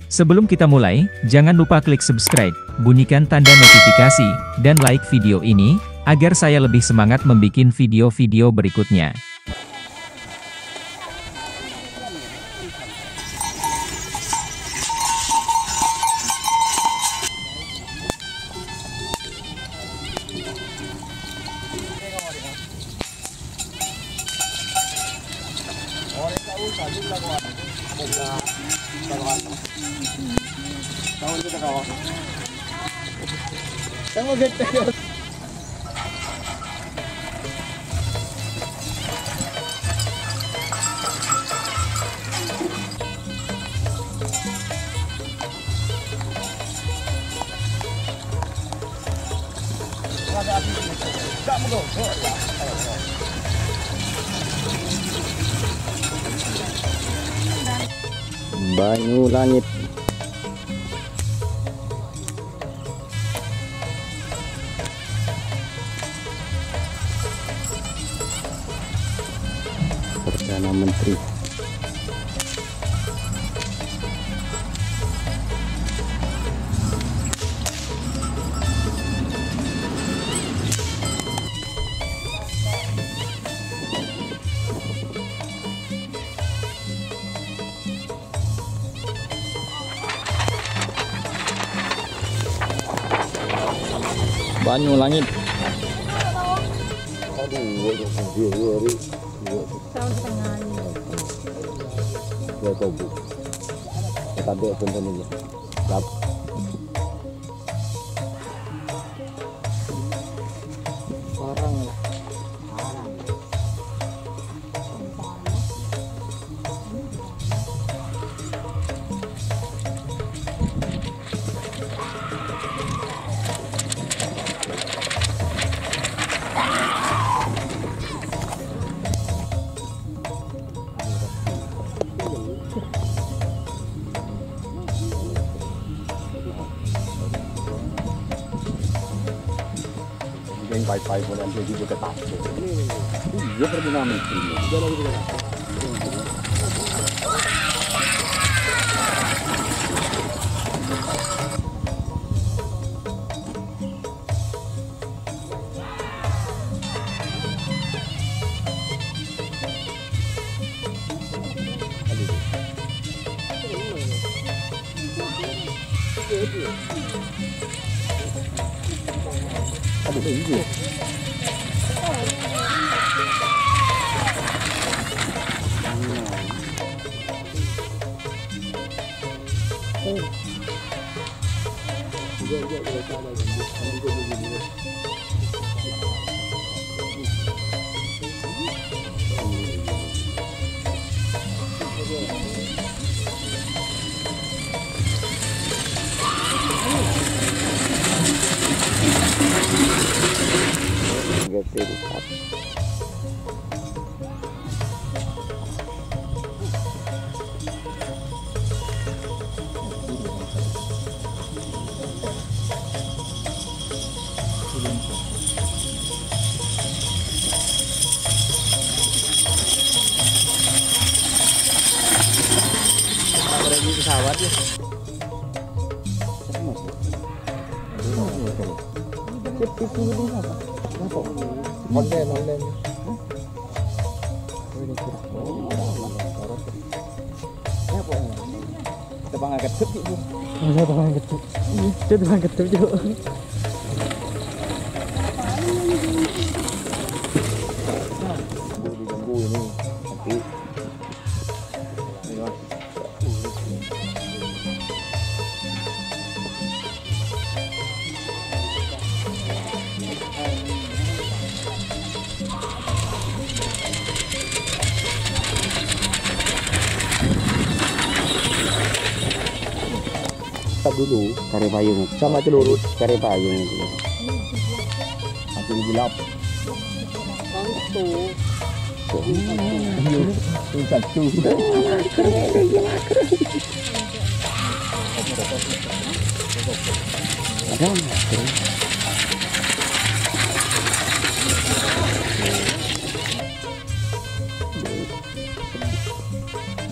Sebelum kita mulai, jangan lupa klik subscribe, bunyikan tanda notifikasi, dan like video ini, agar saya lebih semangat membuat video-video berikutnya. Banyu langit. Perdana Menteri. Banyu langit. Yang baik-baik boleh ambil juga ke tas. Iya, Perdana Menteri. Ada hijau. Pesawat ya. Online. Terbang ketuk itu. Terbang ketuk. Terbang ketuk juga. Diganggu ini nanti. Dulu kare payung sama celurut kare payung itu masih gelap satu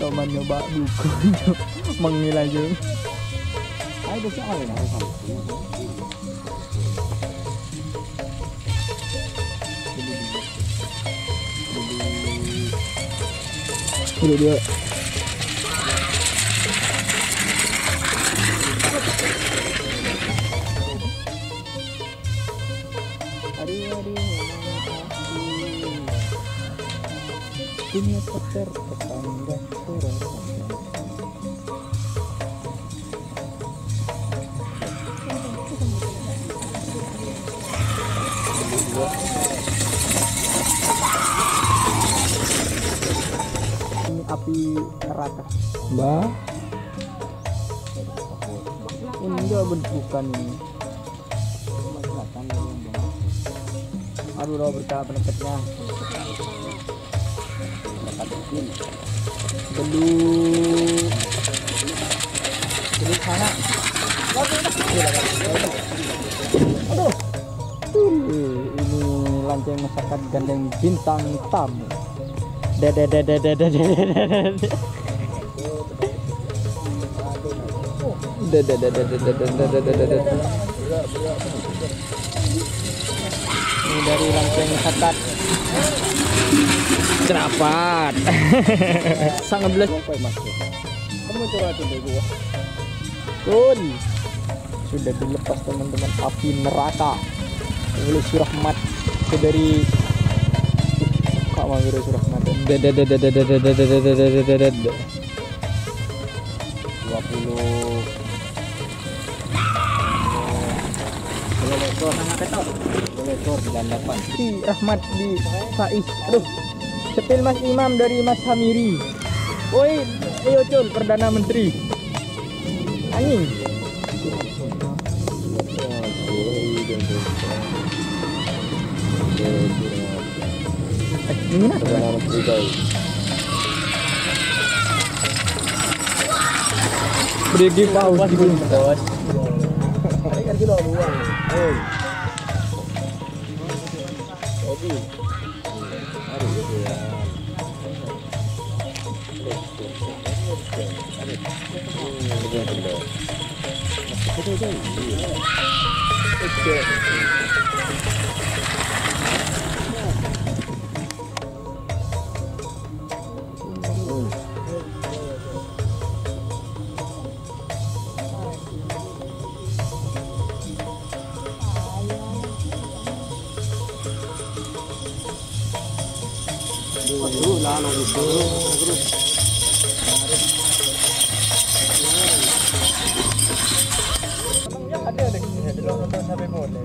Doman nyoba dukun mengilah Ayo besok ayo harus sama. Dia. Dunia kotor tetangga kurang. Ini api neraka, Mbak. Ini enggak bukan ini. Aduh, udah berkah peneketnya. Belum sana. Aduh. Ini lonceng masyarakat gandeng bintang tamu. Ini dari lonceng masyarakat. Cerapat. Sangat belas. Kamu curhat itu gua. Kun. Sudah dilepas teman-teman api neraka oleh Surahmat dari Kak Mawiro Surahmat. 20 lekor 98 Rahmat di Faiz. Aduh, setil Mas Imam dari Mas Hamiri. Woi, ayo Cul, Perdana Menteri. Anjing. Ini Perdana Menteri guys. Beri paus di bos. Kan kilo buang. Oh. Jadi hari itu ya. Lalu itu ada di sini di luar nonton sampai boleh.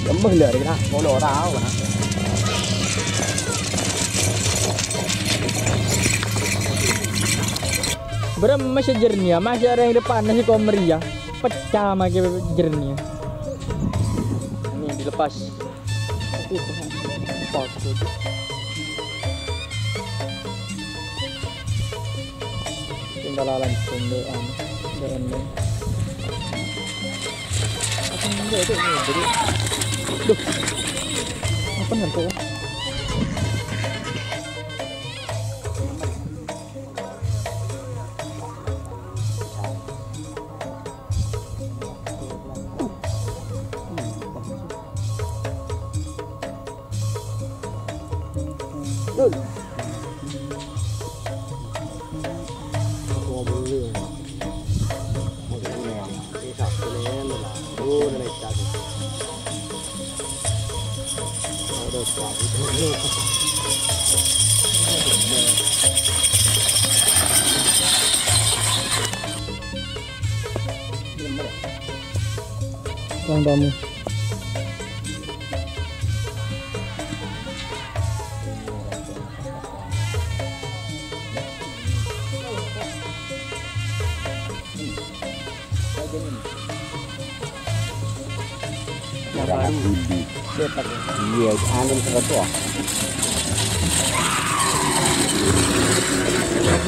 Lembah lah dia nak, mau orang mana? Berapa masih jernih, masih ada yang depan nasi komeria, pecah makin jernih. Ini dilepas. Tinggal alam pembelaan dan enggak itu ini jadi, duh, apa nanti? Duh. Bang tamu. Iya, angin seperti itu.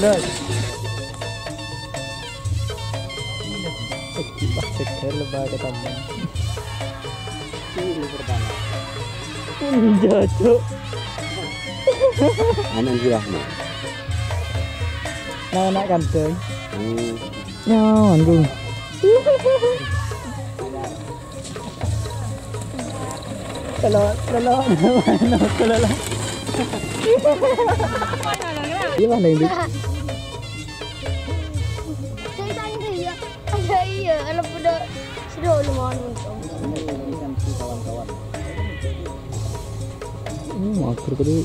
Belas. seger lebah ketemu. Ini pertama. Cocok. Anak jirahnya. Nah, anak kandang. Hmm. Nyawan gung. Kalau iya mana ini? Iya, anak pada sudah lumayan untung. Ini kan si kawan-kawan. Mager tadi.